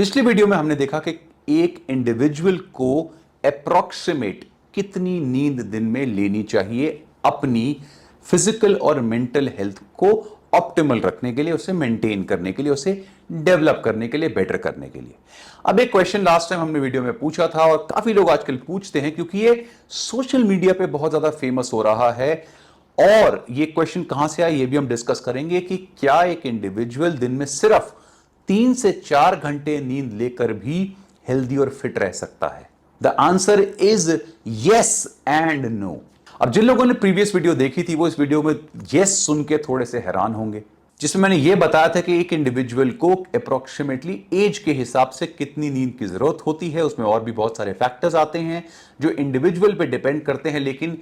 पिछली वीडियो में हमने देखा कि एक इंडिविजुअल को अप्रोक्सीमेट कितनी नींद दिन में लेनी चाहिए अपनी फिजिकल और मेंटल हेल्थ को ऑप्टिमल रखने के लिए, उसे मेंटेन करने के लिए, उसे डेवलप करने के लिए, बेटर करने के लिए। अब एक क्वेश्चन लास्ट टाइम हमने वीडियो में पूछा था और काफी लोग आजकल पूछते हैं क्योंकि ये सोशल मीडिया पे बहुत ज्यादा फेमस हो रहा है। और ये क्वेश्चन कहां से आया ये भी हम डिस्कस करेंगे कि क्या एक इंडिविजुअल दिन में सिर्फ 3 से 4 घंटे नींद लेकर भी हेल्दी और फिट रह सकता है। The answer is yes and no. अब जिन लोगों ने प्रीवियस वीडियो देखी थी वो इस वीडियो में यस सुन के थोड़े से हैरान होंगे, जिसमें मैंने ये बताया था कि एक इंडिविजुअल को अप्रोक्सीमेटली एज के हिसाब से कितनी नींद की जरूरत होती है। उसमें और भी बहुत सारे फैक्टर्स आते हैं जो इंडिविजुअल पे डिपेंड करते हैं, लेकिन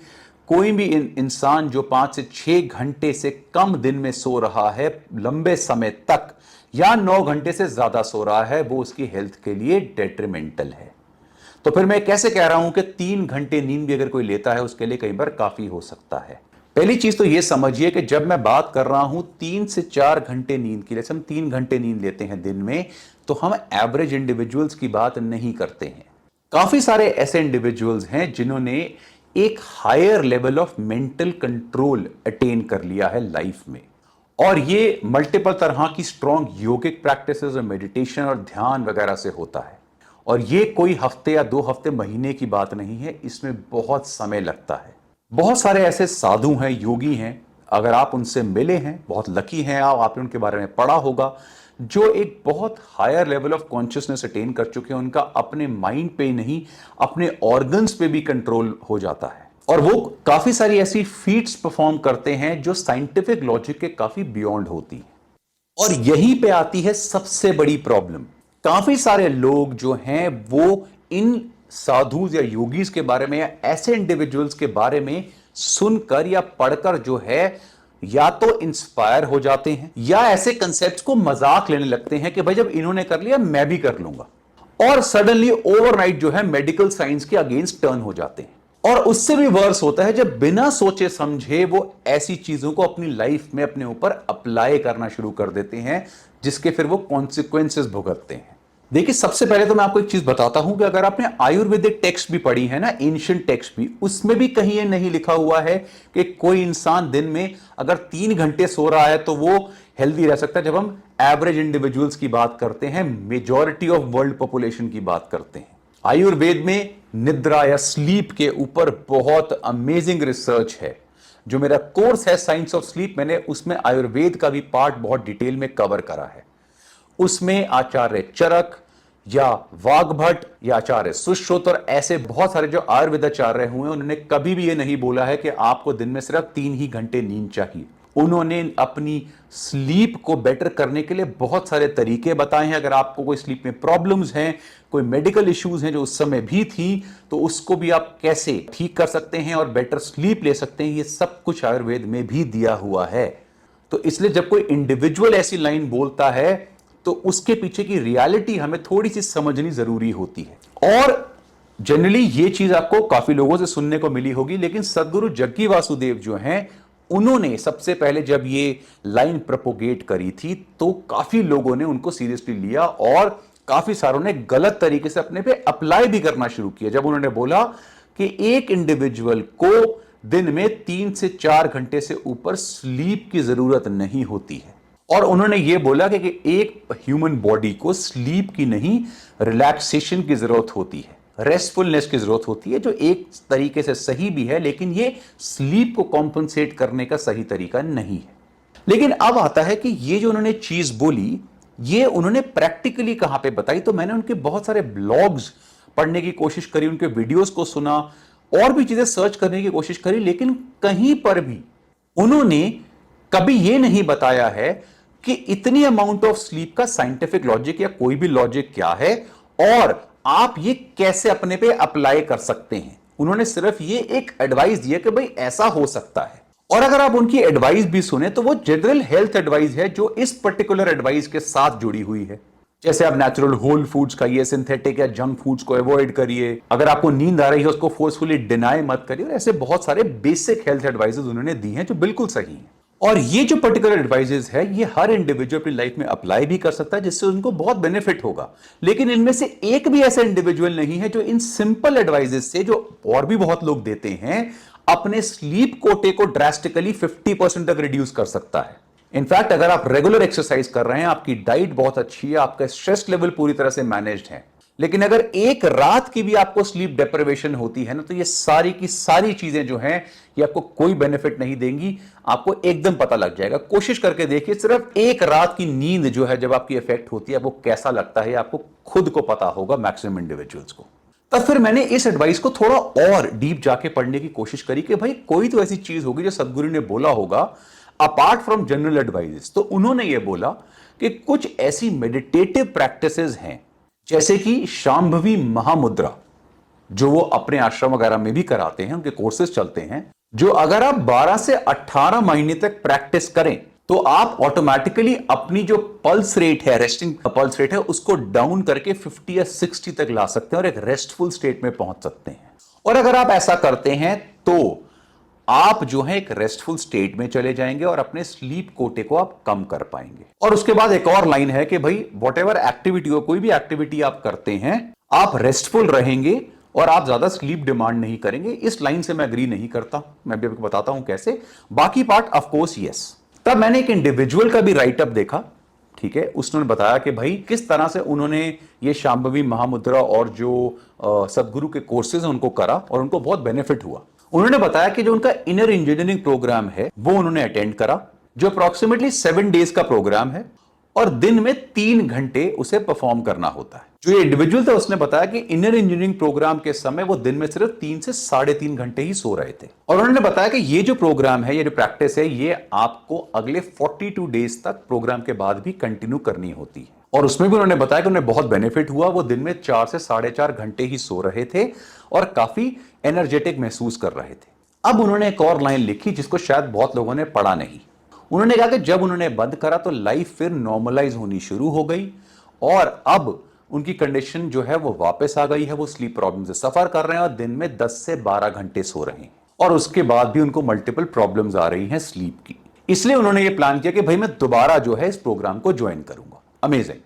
कोई भी इंसान जो 5 से 6 घंटे से कम दिन में सो रहा है लंबे समय तक या 9 घंटे से ज्यादा सो रहा है, वो उसकी हेल्थ के लिए डेट्रीमेंटल है। तो फिर मैं कैसे कह रहा हूं कि 3 घंटे नींद भी अगर कोई लेता है उसके लिए कई बार काफी हो सकता है। पहली चीज तो यह समझिए कि जब मैं बात कर रहा हूं 3 से 4 घंटे नींद की, जैसे हम 3 घंटे नींद लेते हैं दिन में, तो हम एवरेज इंडिविजुअल्स की बात नहीं करते हैं। काफी सारे ऐसे इंडिविजुअल्स हैं जिन्होंने एक higher level of mental control attain कर लिया है लाइफ में, और ये मल्टीपल तरह की स्ट्रॉन्ग योगिक प्रैक्टिसेस और मेडिटेशन और ध्यान वगैरह से होता है। और ये कोई हफ्ते या 2 हफ्ते महीने की बात नहीं है, इसमें बहुत समय लगता है। बहुत सारे ऐसे साधु हैं, योगी हैं, अगर आप उनसे मिले हैं, बहुत लकी हैं आप, आपने उनके बारे में पढ़ा होगा, जो एक बहुत higher level of consciousness attain कर चुके हैं। उनका अपने माइंड पे ही नहीं, अपने ऑर्गन्स पे भी कंट्रोल हो जाता है, और वो काफी सारी ऐसी फीट्स परफॉर्म करते हैं जो साइंटिफिक लॉजिक के काफी बियॉन्ड होती है। और यहीं पे आती है सबसे बड़ी प्रॉब्लम। काफी सारे लोग जो हैं वो इन साधुज या योगीज के बारे में या ऐसे इंडिविजुअल्स के बारे में सुनकर या पढ़कर जो है या तो इंस्पायर हो जाते हैं या ऐसे कंसेप्ट को मजाक लेने लगते हैं कि भाई जब इन्होंने कर लिया मैं भी कर लूंगा, और सडनली ओवरनाइट जो है मेडिकल साइंस के अगेंस्ट टर्न हो जाते हैं। और उससे भी वर्स होता है जब बिना सोचे समझे वो ऐसी चीजों को अपनी लाइफ में अपने ऊपर अप्लाई करना शुरू कर देते हैं, जिसके फिर वो कॉन्सिक्वेंसेस भुगतते हैं। देखिए, सबसे पहले तो मैं आपको एक चीज बताता हूं कि अगर आपने आयुर्वेदिक टेक्स्ट भी पढ़ी है ना, एंशिएंट टेक्स्ट भी, उसमें भी कहीं ये नहीं लिखा हुआ है कि कोई इंसान दिन में अगर 3 घंटे सो रहा है तो वो हेल्दी रह सकता है। जब हम एवरेज इंडिविजुअल्स की बात करते हैं, मेजॉरिटी ऑफ वर्ल्ड पॉपुलेशन की बात करते हैं, आयुर्वेद में निद्रा या स्लीप के ऊपर बहुत अमेजिंग रिसर्च है। जो मेरा कोर्स है साइंस ऑफ स्लीप, मैंने उसमें आयुर्वेद का भी पार्ट बहुत डिटेल में कवर करा है। उसमें आचार्य चरक या वाग्भट या आचार्य सुश्रुत और ऐसे बहुत सारे जो आयुर्वेदाचार्य हुए हैं, उन्होंने कभी भी ये नहीं बोला है कि आपको दिन में सिर्फ 3 ही घंटे नींद चाहिए। उन्होंने अपनी स्लीप को बेटर करने के लिए बहुत सारे तरीके बताए हैं। अगर आपको कोई स्लीप में प्रॉब्लम्स हैं, कोई मेडिकल इश्यूज हैं जो उस समय भी थी, तो उसको भी आप कैसे ठीक कर सकते हैं और बेटर स्लीप ले सकते हैं, ये सब कुछ आयुर्वेद में भी दिया हुआ है। तो इसलिए जब कोई इंडिविजुअल ऐसी लाइन बोलता है तो उसके पीछे की रियलिटी हमें थोड़ी सी समझनी जरूरी होती है। और जनरली ये चीज आपको काफी लोगों से सुनने को मिली होगी, लेकिन सदगुरु जग्गी वासुदेव जो हैं, उन्होंने सबसे पहले जब ये लाइन प्रोपोगेट करी थी तो काफी लोगों ने उनको सीरियसली लिया और काफी सारों ने गलत तरीके से अपने पे अप्लाई भी करना शुरू किया। जब उन्होंने बोला कि एक इंडिविजुअल को दिन में 3 से 4 घंटे से ऊपर स्लीप की जरूरत नहीं होती है, और उन्होंने यह बोला कि एक ह्यूमन बॉडी को स्लीप की नहीं, रिलैक्सेशन की जरूरत होती है, रेस्टफुलनेस की जरूरत होती है, जो एक तरीके से सही भी है, लेकिन ये स्लीप को कॉम्पनसेट करने का सही तरीका नहीं है। लेकिन अब आता है कि ये जो उन्होंने चीज बोली, ये उन्होंने प्रैक्टिकली कहां पे बताई। तो मैंने उनके बहुत सारे ब्लॉग्स पढ़ने की कोशिश करी, उनके वीडियोस को सुना और भी चीजें सर्च करने की कोशिश करी, लेकिन कहीं पर भी उन्होंने कभी यह नहीं बताया है कि इतनी अमाउंट ऑफ स्लीप का साइंटिफिक लॉजिक या कोई भी लॉजिक क्या है और आप ये कैसे अपने पे अप्लाई कर सकते हैं। उन्होंने सिर्फ ये एक एडवाइस दिया कि भाई ऐसा हो सकता है, और अगर आप उनकी एडवाइस भी सुने तो वो जनरल हेल्थ एडवाइस है जो इस पर्टिकुलर एडवाइस के साथ जुड़ी हुई है। जैसे आप नेचुरल होल फूड्स खाइए, सिंथेटिक या जंक फूड्स को अवॉइड करिए, अगर आपको नींद आ रही है उसको फोर्सफुली डिनाई मत करिए, और ऐसे बहुत सारे बेसिक हेल्थ एडवाइसेस उन्होंने दी हैं जो बिल्कुल सही हैं। और ये जो पर्टिकुलर एडवाइजेस है ये हर इंडिविजुअल अपनी लाइफ में अप्लाई भी कर सकता है, जिससे उनको बहुत बेनिफिट होगा। लेकिन इनमें से एक भी ऐसा इंडिविजुअल नहीं है जो इन सिंपल एडवाइजेस से, जो और भी बहुत लोग देते हैं, अपने स्लीप कोटे को ड्रास्टिकली 50% तक रिड्यूस कर सकता है। इनफैक्ट अगर आप रेगुलर एक्सरसाइज कर रहे हैं, आपकी डाइट बहुत अच्छी है, आपका स्ट्रेस लेवल पूरी तरह से मैनेज्ड है, लेकिन अगर एक रात की भी आपको स्लीप डेप्रिवेशन होती है ना, तो ये सारी की सारी चीजें जो हैं ये आपको कोई बेनिफिट नहीं देंगी। आपको एकदम पता लग जाएगा। कोशिश करके देखिए, सिर्फ एक रात की नींद जो है जब आपकी इफेक्ट होती है, वो कैसा लगता है आपको खुद को पता होगा, मैक्सिमम इंडिविजुअल्स को। तब फिर मैंने इस एडवाइस को थोड़ा और डीप जाके पढ़ने की कोशिश करी कि भाई कोई तो ऐसी चीज होगी जो सदगुरु ने बोला होगा अपार्ट फ्रॉम जनरल एडवाइस। तो उन्होंने ये बोला कि कुछ ऐसी मेडिटेटिव प्रैक्टिसेस हैं, जैसे कि शांभवी महामुद्रा, जो वो अपने आश्रम वगैरह में भी कराते हैं, उनके कोर्सेज चलते हैं, जो अगर आप 12 से 18 महीने तक प्रैक्टिस करें तो आप ऑटोमेटिकली अपनी जो पल्स रेट है, रेस्टिंग पल्स रेट है, उसको डाउन करके 50 या 60 तक ला सकते हैं और एक रेस्टफुल स्टेट में पहुंच सकते हैं। और अगर आप ऐसा करते हैं तो आप जो है एक रेस्टफुल स्टेट में चले जाएंगे और अपने स्लीप कोटे को आप कम कर पाएंगे। और उसके बाद एक और लाइन है कि भाई व्हाटएवर एक्टिविटी हो, कोई भी एक्टिविटी आप करते हैं, आप रेस्टफुल रहेंगे और आप ज्यादा स्लीप डिमांड नहीं करेंगे। इस लाइन से मैं एग्री नहीं करता, मैं भी आपको बताता हूं कैसे। बाकी पार्ट ऑफ कोर्स यस। तब मैंने एक इंडिविजुअल का भी राइटअप देखा, ठीक है, उसने बताया कि भाई किस तरह से उन्होंने ये शांभवी महामुद्रा और जो सदगुरु के कोर्सेज हैं उनको करा और उनको बहुत बेनिफिट हुआ। उन्होंने बताया कि जो उनका इनर इंजीनियरिंग प्रोग्राम है वो उन्होंने अटेंड करा, जो अप्रोक्सीमेटली 7 डेज का प्रोग्राम है और दिन में 3 घंटे उसे परफॉर्म करना होता है। जो ये इंडिविजुअल था उसने बताया कि इनर इंजीनियरिंग प्रोग्राम के समय वो दिन में सिर्फ 3 से 3.5 घंटे ही सो रहे थे। और उन्होंने बताया कि ये जो प्रोग्राम है, ये जो प्रैक्टिस है, ये आपको अगले 42 डेज तक प्रोग्राम के बाद भी कंटिन्यू करनी होती है। और उसमें भी उन्होंने बताया कि उन्हें बहुत बेनिफिट हुआ। वो दिन में 4 से 4.5 घंटे ही सो रहे थे और काफी एनर्जेटिक महसूस कर रहे थे। अब उन्होंने एक और लाइन लिखी जिसको शायद बहुत लोगों ने पढ़ा नहीं। उन्होंने कहा कि जब उन्होंने बंद करा तो लाइफ फिर नॉर्मलाइज होनी शुरू हो गई और अब उनकी कंडीशन जो है वो वापस आ गई है। वो स्लीप प्रॉब्लम से सफर कर रहे हैं और दिन में 10 से 12 घंटे सो रहे हैं और उसके बाद भी उनको मल्टीपल प्रॉब्लम्स आ रही हैं स्लीप की। इसलिए उन्होंने ये प्लान किया कि भाई मैं दोबारा जो है इस प्रोग्राम को ज्वाइन करूंगा। अमेजिंग।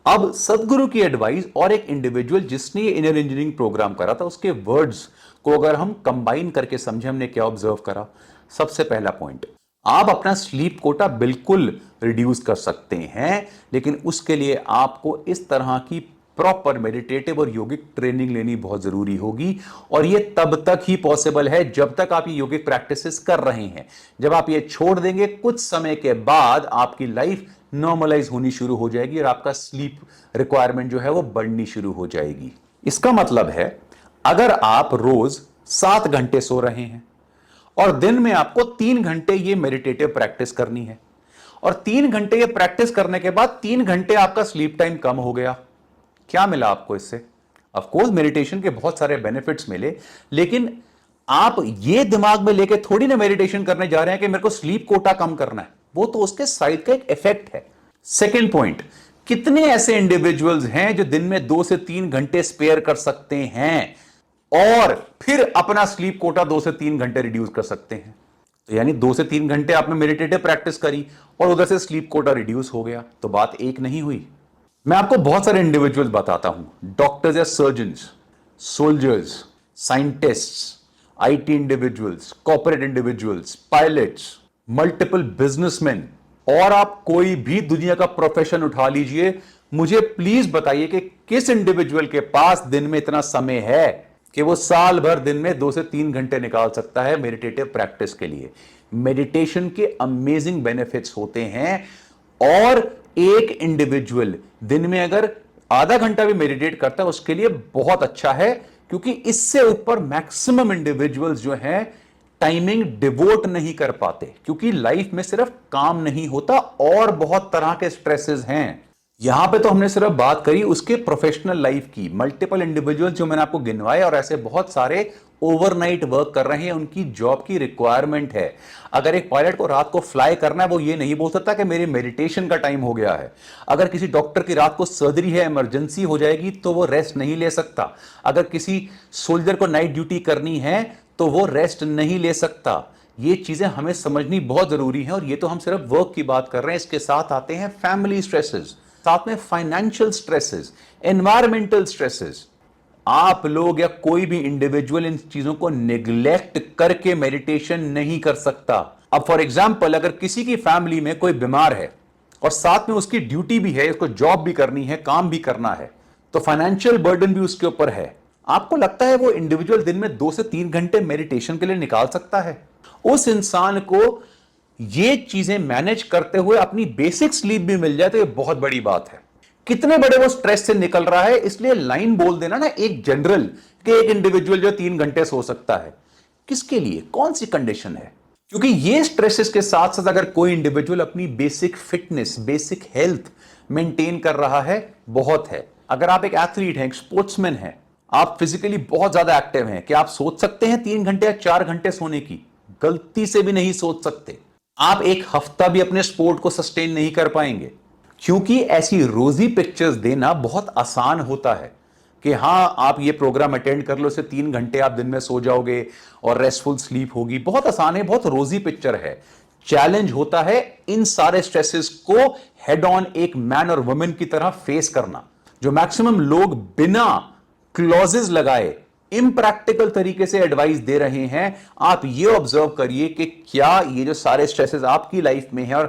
अब सदगुरु की एडवाइस और एक इंडिविजुअल जिसने ये इनर इंजीनियरिंग प्रोग्राम करा था उसके वर्ड्स को अगर हम कंबाइन करके समझे, हमने क्या ऑब्जर्व करा। सबसे पहला पॉइंट, आप अपना स्लीप कोटा बिल्कुल रिड्यूस कर सकते हैं, लेकिन उसके लिए आपको इस तरह की प्रॉपर मेडिटेटिव और योगिक ट्रेनिंग लेनी बहुत जरूरी होगी। और ये तब तक ही पॉसिबल है जब तक आप ये योगिक प्रैक्टिसेस कर रहे हैं। जब आप ये छोड़ देंगे, कुछ समय के बाद आपकी लाइफ नॉर्मलाइज होनी शुरू हो जाएगी और आपका स्लीप रिक्वायरमेंट जो है वो बढ़नी शुरू हो जाएगी। इसका मतलब है अगर आप रोज 7 घंटे सो रहे हैं और दिन में आपको 3 घंटे ये मेडिटेटिव प्रैक्टिस करनी है और 3 घंटे ये प्रैक्टिस करने के बाद 3 घंटे आपका स्लीप टाइम कम हो गया, क्या मिला आपको इससे? ऑफ कोर्स मेडिटेशन के बहुत सारे बेनिफिट्स मिले, लेकिन आप ये दिमाग में लेके थोड़ी ना मेडिटेशन करने जा रहे हैं कि मेरे को स्लीप कोटा कम करना है। वो तो उसके साइड का एक इफेक्ट है। सेकेंड पॉइंट, कितने ऐसे इंडिविजुअल्स हैं जो दिन में 2 से 3 घंटे स्पेयर कर सकते हैं और फिर अपना स्लीप कोटा 2 से 3 घंटे रिड्यूस कर सकते हैं? तो यानी 2 से 3 घंटे आपने मेडिटेटिव प्रैक्टिस करी और उधर से स्लीप कोटा रिड्यूस हो गया, तो बात एक नहीं हुई। मैं आपको बहुत सारे इंडिविजुअल्स बताता हूं, डॉक्टर्स या surgeons, soldiers, scientists, IT individuals, corporate individuals, pilots, multiple businessman, और आप कोई भी दुनिया का प्रोफेशन उठा लीजिए, मुझे प्लीज बताइए कि किस इंडिविजुअल के पास दिन में इतना समय है कि वो साल भर दिन में 2 से 3 घंटे निकाल सकता है मेडिटेटिव प्रैक्टिस के लिए। मेडिटेशन के अमेजिंग बेनिफिट्स होते हैं और एक इंडिविजुअल दिन में अगर आधा घंटा भी मेडिटेट करता है उसके लिए बहुत अच्छा है, क्योंकि इससे ऊपर मैक्सिमम इंडिविजुअल्स जो हैं टाइमिंग डिवोट नहीं कर पाते, क्योंकि लाइफ में सिर्फ काम नहीं होता और बहुत तरह के स्ट्रेसेस हैं। यहां पे तो हमने सिर्फ बात करी उसके प्रोफेशनल लाइफ की। मल्टीपल इंडिविजुअल्स जो मैंने आपको गिनवाए और ऐसे बहुत सारे ओवरनाइट वर्क कर रहे हैं, उनकी जॉब की रिक्वायरमेंट है। अगर एक पायलट को रात को फ्लाई करना है, वो ये नहीं बोल सकता कि मेरी मेडिटेशन का टाइम हो गया है। अगर किसी डॉक्टर की रात को सर्जरी है, इमरजेंसी हो जाएगी, तो वो रेस्ट नहीं ले सकता। अगर किसी सोल्जर को नाइट ड्यूटी करनी है तो वो रेस्ट नहीं ले सकता। ये चीजें हमें समझनी बहुत जरूरी है। और ये तो हम सिर्फ वर्क की बात कर रहे हैं, इसके साथ आते हैं फैमिली स्ट्रेसेस, साथ में फाइनेंशियल स्ट्रेसेस, एनवायरमेंटल स्ट्रेसेस। आप लोग या कोई भी इंडिविजुअल इन चीजों को निग्लेक्ट करके मेडिटेशन नहीं कर सकता। अब फॉर एग्जाम्पल, अगर किसी की फैमिली में कोई बीमार है और साथ में उसकी ड्यूटी भी है, उसको जॉब भी करनी है, काम भी करना है, तो फाइनेंशियल बर्डन भी उसके ऊपर है। आपको लगता है वो इंडिविजुअल दिन में 2 से 3 घंटे मेडिटेशन के लिए निकाल सकता है? उस इंसान को ये चीजें मैनेज करते हुए अपनी बेसिक स्लीप भी मिल जाए तो ये बहुत बड़ी बात है। कितने बड़े वो स्ट्रेस से निकल रहा है, इसलिए लाइन बोल देना ना एक जनरल कि एक इंडिविजुअल जो 3 घंटे सो सकता है, किसके लिए, कौन सी कंडीशन है? क्योंकि ये स्ट्रेसेस के साथ साथ अगर कोई इंडिविजुअल अपनी basic fitness, basic health maintain कर रहा है, बहुत है। अगर आप एक एथलीट हैं, एक स्पोर्ट्समैन हैं, आप फिजिकली बहुत ज्यादा एक्टिव हैं, क्या आप सोच सकते हैं 3 घंटे या 4 घंटे सोने की? गलती से भी नहीं सोच सकते। आप एक हफ्ता भी अपने स्पोर्ट को सस्टेन नहीं कर पाएंगे, क्योंकि ऐसी रोजी पिक्चर्स देना बहुत आसान होता है कि हां आप ये प्रोग्राम अटेंड कर लो, इससे 3 घंटे आप दिन में सो जाओगे और रेस्टफुल स्लीप होगी। बहुत आसान है, बहुत रोजी पिक्चर है। चैलेंज होता है इन सारे स्ट्रेसेस को हेड ऑन एक मैन और वुमेन की तरह फेस करना, जो मैक्सिमम लोग बिना क्लॉजेस लगाए इम्प्रैक्टिकल तरीके से एडवाइस दे रहे हैं। आप ये ऑब्जर्व करिए कि क्या ये जो सारे स्ट्रेसेस आपकी लाइफ में है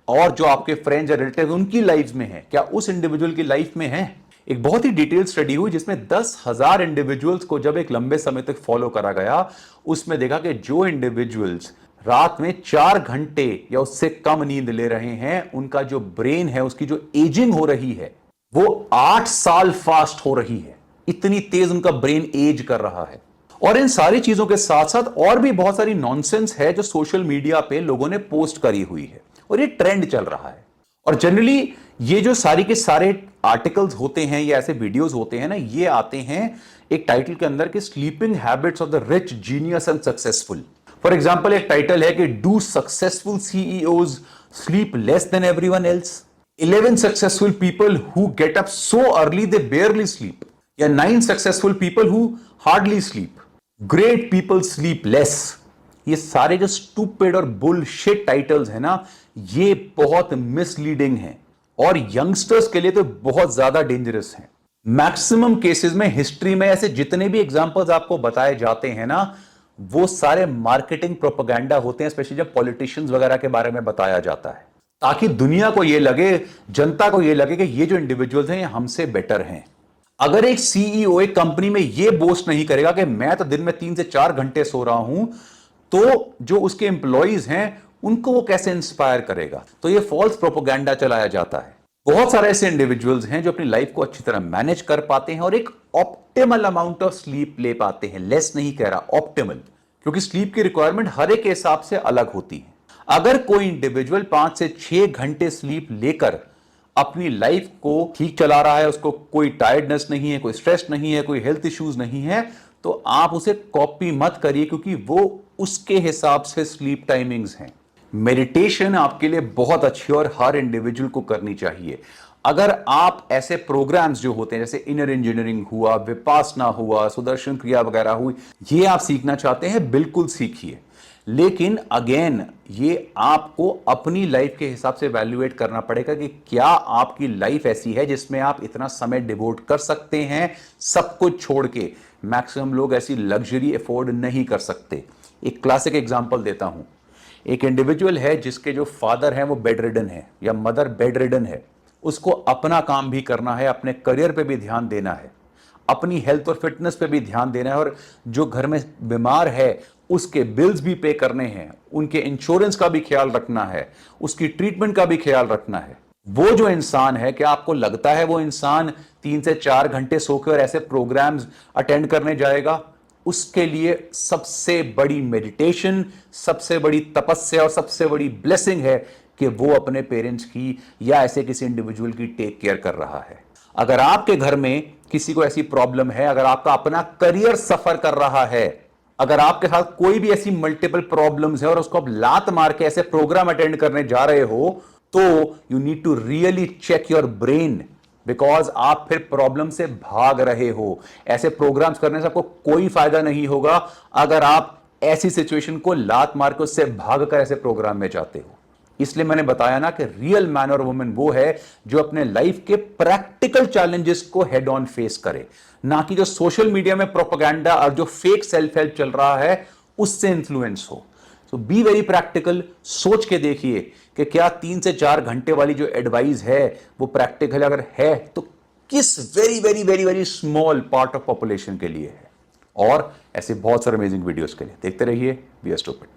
और जो आपके फ्रेंड्स या रिलेटिव उनकी लाइफ में है, क्या उस इंडिविजुअल की लाइफ में है? एक बहुत ही डिटेल स्टडी हुई जिसमें 10,000 इंडिविजुअल्स को जब एक लंबे समय तक फॉलो करा गया, उसमें देखा कि जो इंडिविजुअल्स रात में 4 घंटे या उससे कम नींद ले रहे हैं, उनका जो ब्रेन है, उसकी जो एजिंग हो रही है, वो 8 साल फास्ट हो रही है। इतनी तेज उनका ब्रेन एज कर रहा है। और इन सारी चीजों के साथ साथ और भी बहुत सारी नॉनसेंस है जो सोशल मीडिया पे लोगों ने पोस्ट करी हुई है और ये ट्रेंड चल रहा है। और जनरली ये जो सारी के सारे आर्टिकल्स होते हैं या ऐसे वीडियोस होते हैं ना, ये आते हैं एक टाइटल के अंदर कि sleeping habits of the rich, genius and successful. For example एक टाइटल है कि do successful CEOs sleep less than everyone else, 11 successful people who get up so early they बेयरली sleep, या 9 successful people who hardly sleep, great people sleep less. ये सारे जो stupid और bullshit titles है ना, ये बहुत मिसलीडिंग हैं और यंगस्टर्स के लिए तो बहुत ज्यादा डेंजरस हैं। मैक्सिमम केसेस में हिस्ट्री में ऐसे जितने भी एग्जांपल्स आपको बताए जाते हैं ना, वो सारे मार्केटिंग प्रोपेगेंडा होते हैं, स्पेशली जब पॉलिटिशियंस वगैरह के बारे में बताया जाता है, ताकि दुनिया को ये लगे, जनता को ये लगे कि ये जो इंडिविजुअल्स हैं ये हमसे बेटर हैं। अगर एक सीईओ एक कंपनी में ये बोस्ट नहीं करेगा कि मैं तो दिन में 3 से 4 घंटे सो रहा हूं, तो जो उसके एम्प्लॉइज हैं उनको वो कैसे इंस्पायर करेगा? तो ये फॉल्स प्रोपेगेंडा चलाया जाता है। बहुत सारे ऐसे इंडिविजुअल्स हैं जो अपनी लाइफ को अच्छी तरह मैनेज कर पाते हैं और एक ऑप्टिमल अमाउंट ऑफ स्लीप ले पाते हैं। लेस नहीं कह रहा, ऑप्टिमल, क्योंकि स्लीप की रिक्वायरमेंट हर एक के हिसाब से अलग होती है। अगर कोई इंडिविजुअल 5 से 6 घंटे स्लीप लेकर अपनी लाइफ को ठीक चला रहा है, उसको कोई टायर्डनेस नहीं है, कोई स्ट्रेस नहीं है, कोई हेल्थ इश्यूज नहीं है, तो आप उसे कॉपी मत करिए, क्योंकि वो उसके हिसाब से स्लीप टाइमिंग्स हैं। मेडिटेशन आपके लिए बहुत अच्छी और हर इंडिविजुअल को करनी चाहिए। अगर आप ऐसे प्रोग्राम्स जो होते हैं जैसे इनर इंजीनियरिंग हुआ, विपासना हुआ, सुदर्शन क्रिया वगैरह हुई, ये आप सीखना चाहते हैं, बिल्कुल सीखिए। लेकिन अगेन ये आपको अपनी लाइफ के हिसाब से वैल्यूएट करना पड़ेगा कि क्या आपकी लाइफ ऐसी है जिसमें आप इतना समय डिवोट कर सकते हैं सब कुछ छोड़ के। मैक्सिमम लोग ऐसी लग्जरी अफोर्ड नहीं कर सकते। एक क्लासिक एग्जांपल देता हूं। एक इंडिविजुअल है जिसके जो फादर हैं वो बेड रिडन है या मदर बेड रिडन है। उसको अपना काम भी करना है, अपने करियर पे भी ध्यान देना है, अपनी हेल्थ और फिटनेस पे भी ध्यान देना है, और जो घर में बीमार है उसके बिल्स भी पे करने हैं, उनके इंश्योरेंस का भी ख्याल रखना है, उसकी ट्रीटमेंट का भी ख्याल रखना है। वो जो इंसान है, क्या आपको लगता है वो इंसान 3 से 4 घंटे सोकर ऐसे प्रोग्राम्स अटेंड करने जाएगा? उसके लिए सबसे बड़ी मेडिटेशन, सबसे बड़ी तपस्या और सबसे बड़ी ब्लेसिंग है कि वो अपने पेरेंट्स की या ऐसे किसी इंडिविजुअल की टेक केयर कर रहा है। अगर आपके घर में किसी को ऐसी प्रॉब्लम है, अगर आपका अपना करियर सफर कर रहा है, अगर आपके साथ कोई भी ऐसी मल्टीपल प्रॉब्लम्स है और उसको आप लात मार के ऐसे प्रोग्राम अटेंड करने जा रहे हो, तो you need to really check your brain, because आप फिर प्रॉब्लम से भाग रहे हो। ऐसे प्रोग्राम्स करने से आपको कोई फायदा नहीं होगा अगर आप ऐसी सिचुएशन को लात मार के उससे भागकर ऐसे प्रोग्राम में जाते हो। इसलिए मैंने बताया ना कि रियल मैन और वुमेन वो है जो अपने लाइफ के प्रैक्टिकल चैलेंजेस को हेड ऑन फेस करे, ना कि जो सोशल मीडिया में प्रोपेगेंडा और जो फेक सेल्फ हेल्प चल रहा है उससे इंफ्लुएंस हो। सो बी वेरी प्रैक्टिकल। सोच के देखिए कि क्या 3 से 4 घंटे वाली जो एडवाइस है वो प्रैक्टिकल अगर है तो किस very very very very small part of population के लिए है। और ऐसे बहुत सारे अमेजिंग वीडियोस के लिए देखते रहिए वी आर स्टूपिड।